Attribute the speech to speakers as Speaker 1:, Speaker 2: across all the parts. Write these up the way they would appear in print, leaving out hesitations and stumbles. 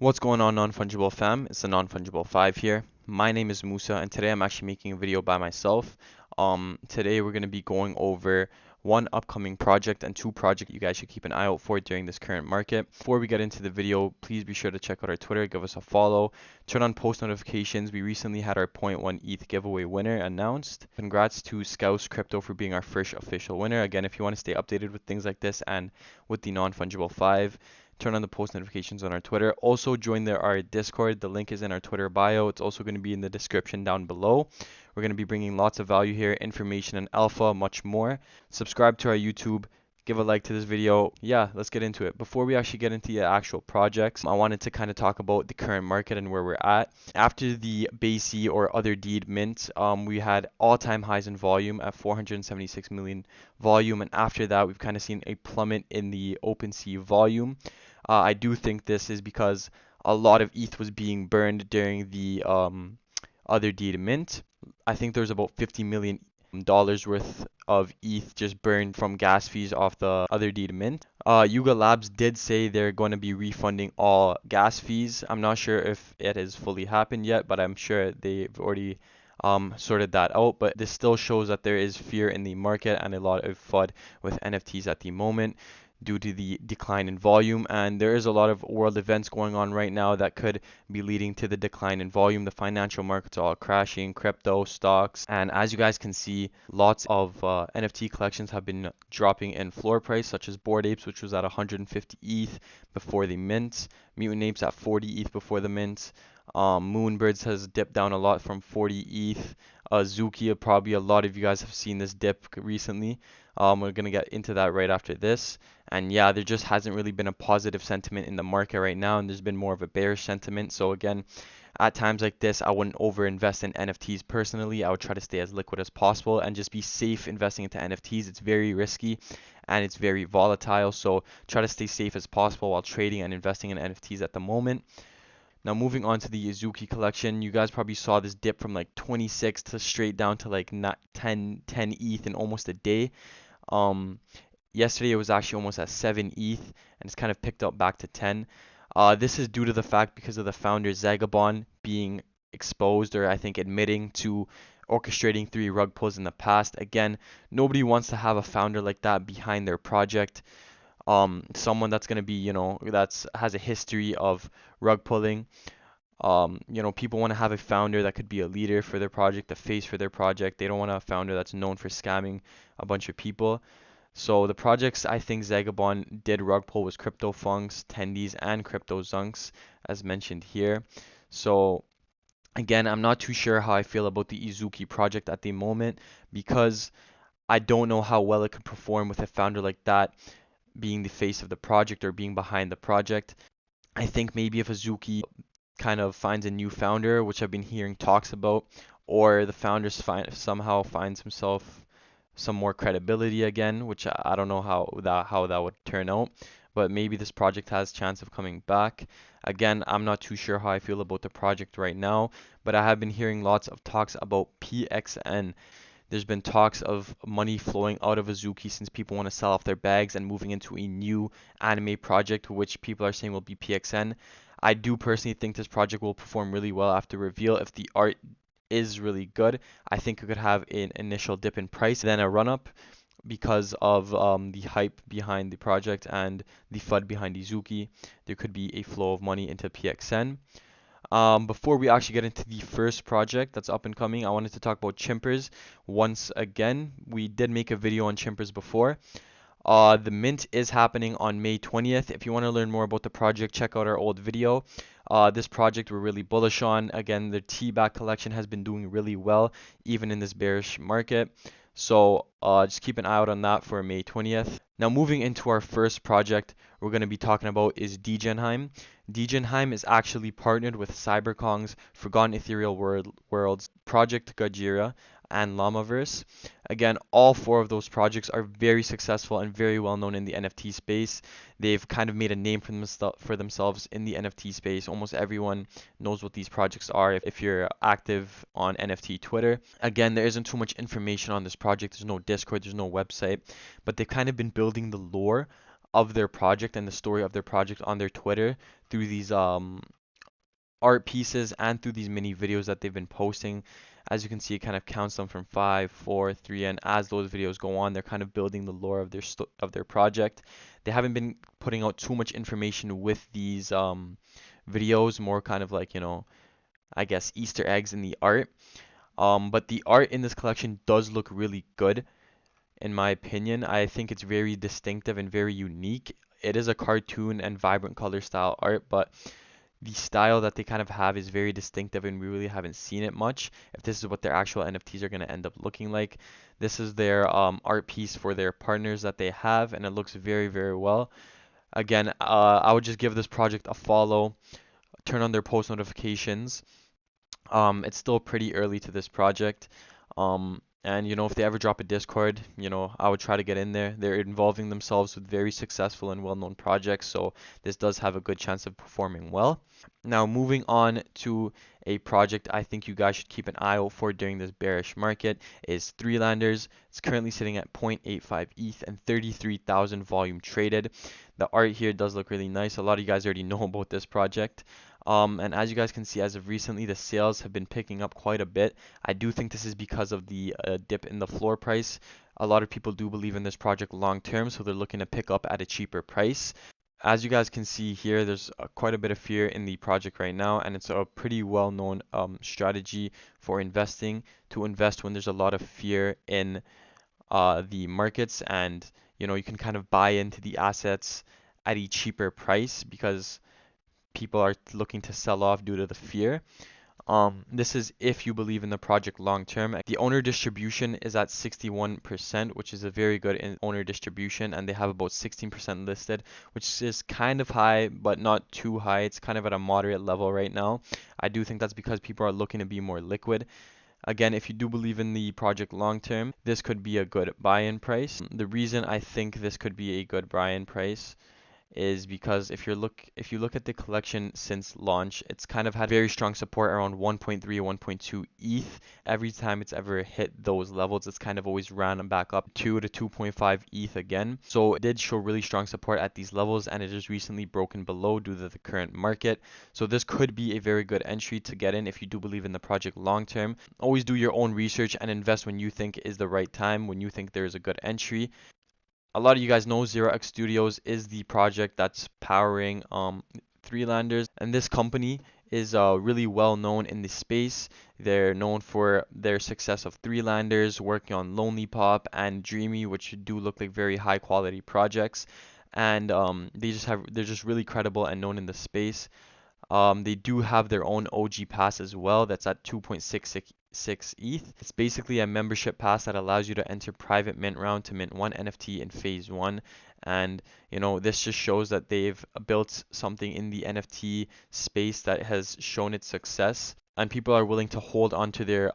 Speaker 1: What's going on, non-fungible fam? It's the non-fungible 5 here. My name is Musa, and today I'm actually making a video by myself. Today we're going to be going over one upcoming project and two projects you guys should keep an eye out for during this current market. Before we get into the video, please be sure to check out our Twitter, give us a follow, turn on post notifications. We recently had our zero point 0.1 ETH giveaway winner announced. Congrats to Scouse Crypto for being our first official winner. Again, if you want to stay updated with things like this and with the non-fungible 5, turn on the post notifications on our Twitter. Also join our Discord. The link is in our Twitter bio. It's also going to be in the description down below. We're going to be bringing lots of value here, information and alpha, much more. Subscribe to our YouTube. Give a like to this video. Yeah, let's get into it. Before we actually get into the actual projects, I wanted to kind of talk about the current market and where we're at. After the BASE or other deed mint, we had all-time highs in volume at 476 million volume, and after that, we've kind of seen a plummet in the OpenSea volume. I do think this is because a lot of ETH was being burned during the other deed mint. I think there's about $50 million worth of ETH just burned from gas fees off the other deed mint. Yuga Labs did say they're going to be refunding all gas fees. I'm not sure if it has fully happened yet, but I'm sure they've already sorted that out. But this still shows that there is fear in the market and a lot of FUD with NFTs at the moment due to the decline in volume, and there is a lot of world events going on right now that could be leading to the decline in volume. The financial markets are all crashing, crypto, stocks, and as you guys can see, lots of NFT collections have been dropping in floor price, such as Bored Apes, which was at 150 ETH before the mint, Mutant Apes at 40 ETH before the mint. Moonbirds has dipped down a lot from 40 ETH. Azuki, probably a lot of you guys have seen this dip recently. We're gonna get into that right after this. And yeah, there just hasn't really been a positive sentiment in the market right now, and there's been more of a bearish sentiment. So again, at times like this, I wouldn't overinvest in NFTs personally. I would try to stay as liquid as possible and just be safe investing into NFTs. It's very risky and it's very volatile. So try to stay safe as possible while trading and investing in NFTs at the moment. Now moving on to the Azuki collection, you guys probably saw this dip from like 26 to straight down to like 10 ETH in almost a day. Yesterday it was actually almost at 7 ETH and it's kind of picked up back to 10. This is due to the fact because of the founder Zagabon being exposed, or I think admitting to orchestrating 3 rug pulls in the past. Again, nobody wants to have a founder like that behind their project. Someone that's going to be, that's has a history of rug pulling. People want to have a founder that could be a leader for their project, a face for their project. They don't want a founder that's known for scamming a bunch of people. So the projects I think Zagabon did rug pull was CryptoPunks, Tendies, and CryptoZunks, as mentioned here. So again, I'm not too sure how I feel about the Azuki project at the moment because I don't know how well it could perform with a founder like that being the face of the project or being behind the project. I think maybe if Azuki kind of finds a new founder, which I've been hearing talks about, or the founder somehow finds himself some more credibility again, which I don't know how that would turn out, but maybe this project has chance of coming back. Again, I'm not too sure how I feel about the project right now, but I have been hearing lots of talks about PXN. There's been talks of money flowing out of Azuki since people want to sell off their bags and moving into a new anime project, which people are saying will be PXN. I do personally think this project will perform really well after reveal. If the art is really good, I think it could have an initial dip in price, then a run up because of the hype behind the project and the FUD behind Azuki. There could be a flow of money into PXN. Before we actually get into the first project that's up and coming, I wanted to talk about Chimpers once again. We did make a video on Chimpers before. The mint is happening on May 20th. If you want to learn more about the project, check out our old video. This project we're really bullish on. Again, the T-Back collection has been doing really well, even in this bearish market. So just keep an eye out on that for May 20th. Now moving into our first project we're going to be talking about is Degenheim. Degenheim is actually partnered with Cyberkong's Forgotten Ethereal Worlds, Project Gajira, and Llamaverse. Again, all 4 of those projects are very successful and very well known in the NFT space. They've kind of made a name for themselves in the NFT space. Almost everyone knows what these projects are if you're active on NFT Twitter. Again, there isn't too much information on this project. There's no Discord, there's no website, but they've kind of been building the lore of their project and the story of their project on their Twitter through these art pieces and through these mini videos that they've been posting. As you can see, it kind of counts them from 5, 4, 3, and as those videos go on, they're kind of building the lore of their project. They haven't been putting out too much information with these videos, more kind of like, I guess Easter eggs in the art. But the art in this collection does look really good, in my opinion. I think it's very distinctive and very unique. It is a cartoon and vibrant color style art, but the style that they kind of have is very distinctive and we really haven't seen it much. If this is what their actual NFTs are going to end up looking like. This is their art piece for their partners that they have, and it looks very, very well. Again, I would just give this project a follow, turn on their post notifications. It's still pretty early to this project. And if they ever drop a Discord, I would try to get in there. They're involving themselves with very successful and well-known projects, so this does have a good chance of performing well. Now, moving on to a project I think you guys should keep an eye out for during this bearish market is 3landers. It's currently sitting at 0.85 ETH and 33,000 volume traded. The art here does look really nice. A lot of you guys already know about this project. And as you guys can see, as of recently, the sales have been picking up quite a bit. I do think this is because of the dip in the floor price. A lot of people do believe in this project long term, so they're looking to pick up at a cheaper price. As you guys can see here, there's quite a bit of fear in the project right now, and it's a pretty well-known strategy for investing, to invest when there's a lot of fear in the markets, and you can kind of buy into the assets at a cheaper price because people are looking to sell off due to the fear. This is if you believe in the project long term. The owner distribution is at 61%, which is a very good owner distribution, and they have about 16% listed, which is kind of high, but not too high. It's kind of at a moderate level right now. I do think that's because people are looking to be more liquid. Again, if you do believe in the project long term, this could be a good buy-in price. The reason I think this could be a good buy-in price is because if you look at the collection since launch, it's kind of had very strong support around 1.3 or 1.2 ETH. Every time it's ever hit those levels, it's kind of always ran back up 2 to 2.5 ETH again. So it did show really strong support at these levels, and it is recently broken below due to the current market. So this could be a very good entry to get in if you do believe in the project long term. Always do your own research and invest when you think is the right time, when you think there is a good entry. A lot of you guys know 0x Studios is the project that's powering 3landers, and this company is really well known in the space. They're known for their success of 3landers, working on Lonely Pop and Dreamy, which do look like very high quality projects, and they're just really credible and known in the space. They do have their own OG pass as well that's at 2.66 ETH. It's basically a membership pass that allows you to enter private mint round to mint one NFT in phase 1. And this just shows that they've built something in the NFT space that has shown its success, and people are willing to hold on to their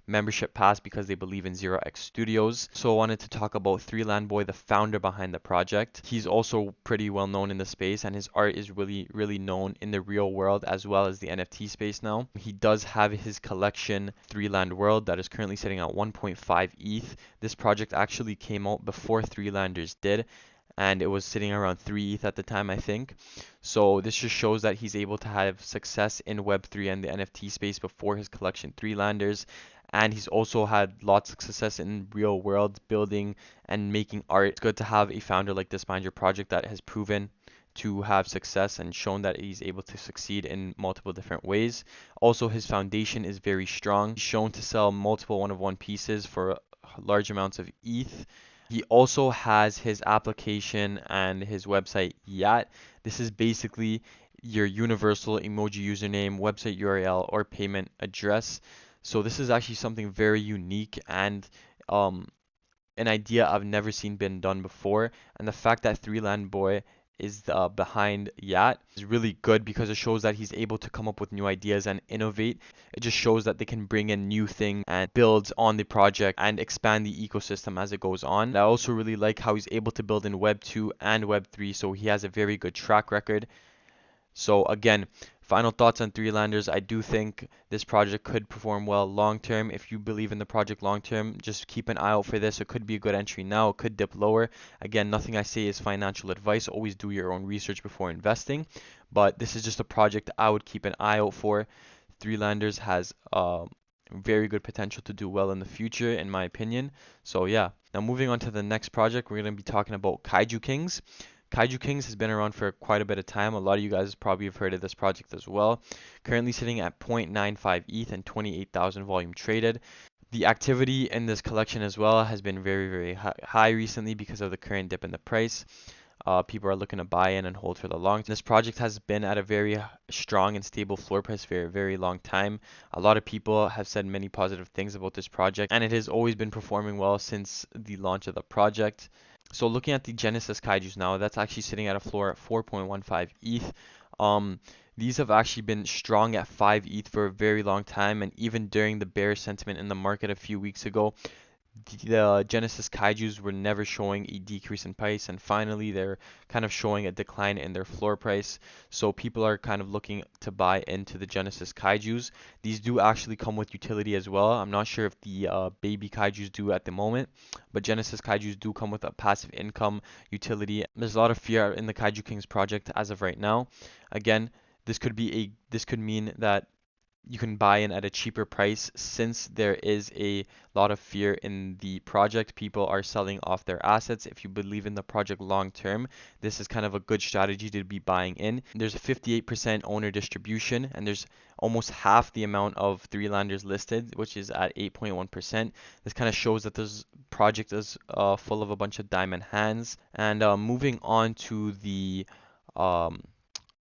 Speaker 1: membership pass because they believe in 0x Studios. So I wanted to talk about 3landboy, the founder behind the project. He's also pretty well known in the space, and his art is really, really known in the real world as well as the NFT space now. He does have his collection 3land World that is currently sitting at 1.5 ETH. This project actually came out before 3landers did, and it was sitting around 3 ETH at the time, I think. So this just shows that he's able to have success in Web3 and the NFT space before his collection 3landers. And he's also had lots of success in real world building and making art. It's good to have a founder like this behind your project that has proven to have success and shown that he's able to succeed in multiple different ways. Also, his foundation is very strong. He's shown to sell multiple one-of-one pieces for large amounts of ETH. He also has his application and his website Yacht. This is basically your universal emoji username, website URL, or payment address. So this is actually something very unique and an idea I've never seen been done before. And the fact that 3landboy is behind Yacht is really good because it shows that he's able to come up with new ideas and innovate. It just shows that they can bring in new things and build on the project and expand the ecosystem as it goes on. And I also really like how he's able to build in Web 2 and Web 3, so he has a very good track record. So again, Final thoughts on 3landers. I do think this project could perform well long term. If you believe in the project long term, just keep an eye out for this. It could be a good entry now. It could dip lower. Again, nothing I say is financial advice. Always do your own research before investing. But this is just a project I would keep an eye out for. 3landers has very good potential to do well in the future, in my opinion. So yeah. Now moving on to the next project, we're going to be talking about Kaiju Kingz. Kaiju Kingz has been around for quite a bit of time. A lot of you guys probably have heard of this project as well. Currently sitting at 0.95 ETH and 28,000 volume traded. The activity in this collection as well has been very, very high recently because of the current dip in the price. People are looking to buy in and hold for the long. This project has been at a very strong and stable floor price for a very long time. A lot of people have said many positive things about this project, and it has always been performing well since the launch of the project. So looking at the Genesis Kaijus now, that's actually sitting at a floor at 4.15 ETH. These have actually been strong at 5 ETH for a very long time, and even during the bearish sentiment in the market a few weeks ago, the Genesis Kaijus were never showing a decrease in price, and finally they're kind of showing a decline in their floor price. So people are kind of looking to buy into the Genesis Kaijus. These do actually come with utility as well. I'm not sure if the baby Kaijus do at the moment, but Genesis Kaijus do come with a passive income utility. There's a lot of fear in the Kaiju Kingz project as of right now. Again, this could mean that you can buy in at a cheaper price since there is a lot of fear in the project. People are selling off their assets. If you believe in the project long term, this is kind of a good strategy to be buying in. There's a 58% owner distribution, and there's almost half the amount of 3landers listed, which is at 8.1%. This kind of shows that this project is full of a bunch of diamond hands. And moving on to the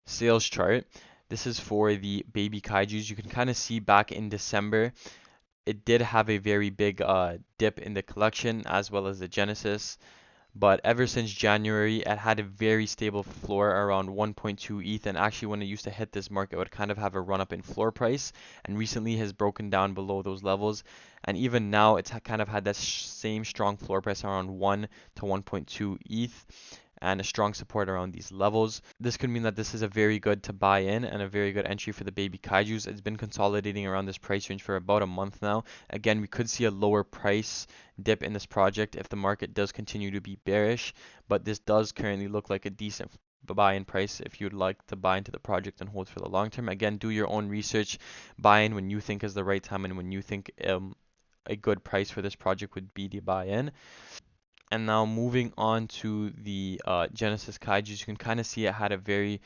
Speaker 1: sales chart. This is for the baby kaijus. You can kind of see back in December, it did have a very big dip in the collection as well as the Genesis. But ever since January, it had a very stable floor around 1.2 ETH. And actually, when it used to hit this mark, it would kind of have a run up in floor price. And recently has broken down below those levels. And even now, it's kind of had that same strong floor price around 1 to 1.2 ETH. And a strong support around these levels. This could mean that this is a very good to buy in and a very good entry for the baby kaijus. It's been consolidating around this price range for about a month now. Again, we could see a lower price dip in this project if the market does continue to be bearish, but this does currently look like a decent buy-in price if you'd like to buy into the project and hold for the long term. Again, do your own research, buy in when you think is the right time and when you think a good price for this project would be to buy in. And now moving on to the Genesis Kaijus, you can kind of see it had a very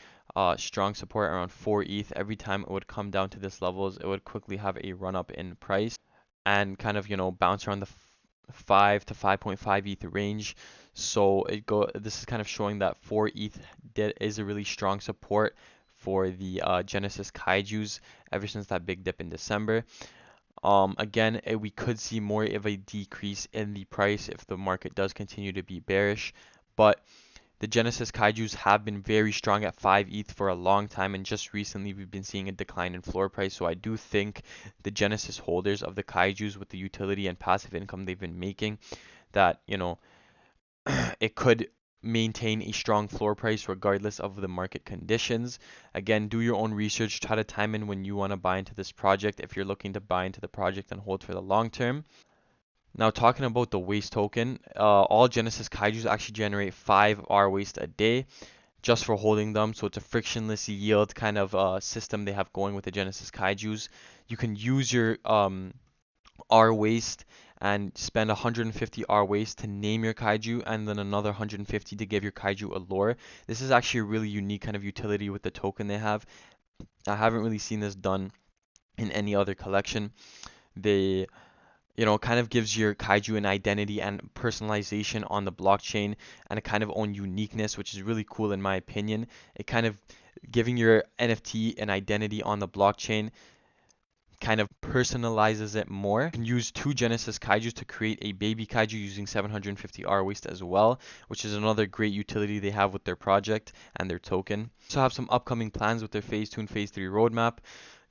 Speaker 1: strong support around 4 ETH. Every time it would come down to this levels, it would quickly have a run up in price and kind of, bounce around the 5 to 5.5 ETH range. So this is kind of showing that 4 ETH is a really strong support for the Genesis Kaijus ever since that big dip in December. Again, we could see more of a decrease in the price if the market does continue to be bearish, but the Genesis Kaijus have been very strong at 5 ETH for a long time, and just recently we've been seeing a decline in floor price. So I do think the Genesis holders of the Kaijus with the utility and passive income they've been making, that it could maintain a strong floor price regardless of the market conditions. Again, do your own research, try to time in when you want to buy into this project if you're looking to buy into the project and hold for the long term. Now talking about the waste token, all Genesis Kaijus actually generate 5 R waste a day just for holding them. So it's a frictionless yield kind of system they have going with the Genesis Kaijus. You can use your R waste and spend 150 R waste to name your kaiju and then another 150 to give your kaiju a lore. This is actually a really unique kind of utility with the token they have. I haven't really seen this done in any other collection. They kind of gives your kaiju an identity and personalization on the blockchain and a kind of own uniqueness, which is really cool in my opinion. It kind of giving your NFT an identity on the blockchain kind of personalizes it more. You can use 2 Genesis Kaijus to create a baby kaiju using 750 R waste as well, which is another great utility they have with their project and their token. Also have some upcoming plans with their phase 2 and phase 3 roadmap.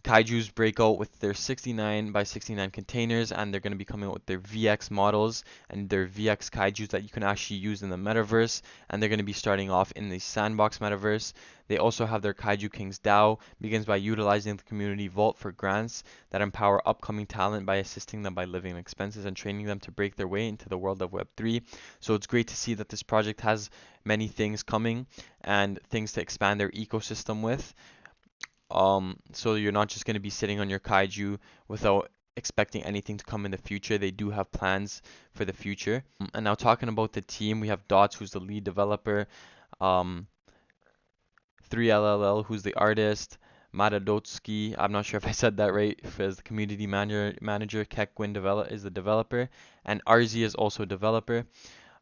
Speaker 1: Kaijus break out with their 69 by 69 containers, and they're going to be coming out with their VX models and their VX Kaijus that you can actually use in the metaverse, and they're going to be starting off in the sandbox metaverse. They also have their Kaiju Kingz DAO, begins by utilizing the community vault for grants that empower upcoming talent by assisting them by living expenses and training them to break their way into the world of Web3. So it's great to see that this project has many things coming and things to expand their ecosystem with. So you're not just going to be sitting on your kaiju without expecting anything to come in the future. They do have plans for the future. And now talking about the team, we have Dots, who's the lead developer, 3LLL, who's the artist, Matadotsky, I'm not sure if I said that right, as the community manager, Kekwin is the developer, and RZ is also a developer.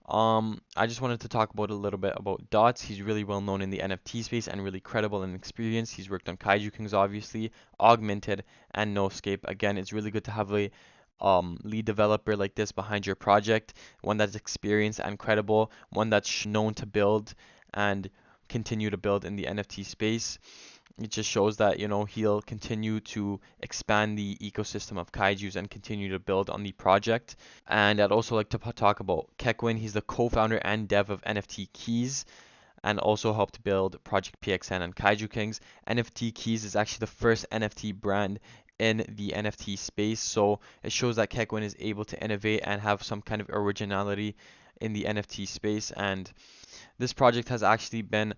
Speaker 1: I just wanted to talk about a little bit about Dots. He's really well known in the NFT space and really credible and experienced. He's worked on Kaiju Kingz, obviously, Augmented, and Noscape. Again, it's really good to have a lead developer like this behind your project, one that's experienced and credible, one that's known to build and continue to build in the NFT space. It just shows that, you know, he'll continue to expand the ecosystem of kaijus and continue to build on the project. And I'd also like to talk about Kekwin. He's the co-founder and dev of NFT Keys and also helped build Project PXN and Kaiju Kingz. NFT Keys is actually the first NFT brand in the NFT space, so it shows that Kekwin is able to innovate and have some kind of originality in the NFT space. And this project has actually been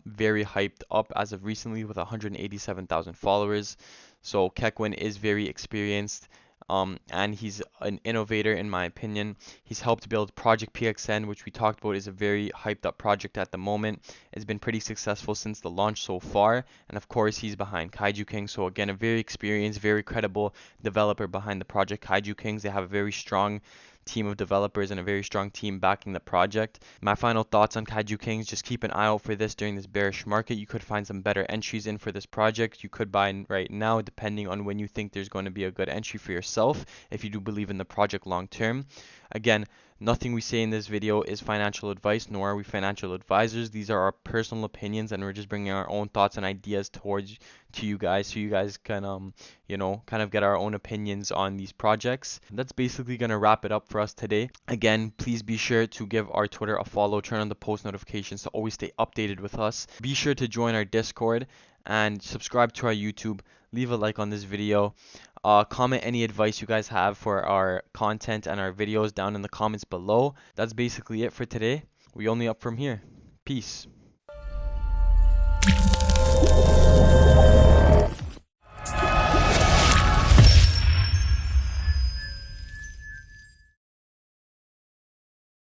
Speaker 1: very hyped up as of recently with 187,000 followers. So Kekwin is very experienced and he's an innovator in my opinion. He's helped build Project PXN, which we talked about is a very hyped up project at the moment. It's been pretty successful since the launch so far. And of course, he's behind Kaiju Kingz. So again, a very experienced, very credible developer behind the project Kaiju Kingz. They have a very strong team of developers and a very strong team backing the project. My final thoughts on Kaiju Kingz, just keep an eye out for this during this bearish market. You could find some better entries in for this project. You could buy right now depending on when you think there's going to be a good entry for yourself if you do believe in the project long term. Again, nothing we say in this video is financial advice, nor are we financial advisors. These are our personal opinions, and we're just bringing our own thoughts and ideas towards to you guys, so you guys can, you know, kind of get our own opinions on these projects. That's basically gonna wrap it up for us today. Again, please be sure to give our Twitter a follow, turn on the post notifications to always stay updated with us. Be sure to join our Discord and subscribe to our YouTube. Leave a like on this video. Comment any advice you guys have for our content and our videos down in the comments below. That's basically it for today. We only up from here. Peace.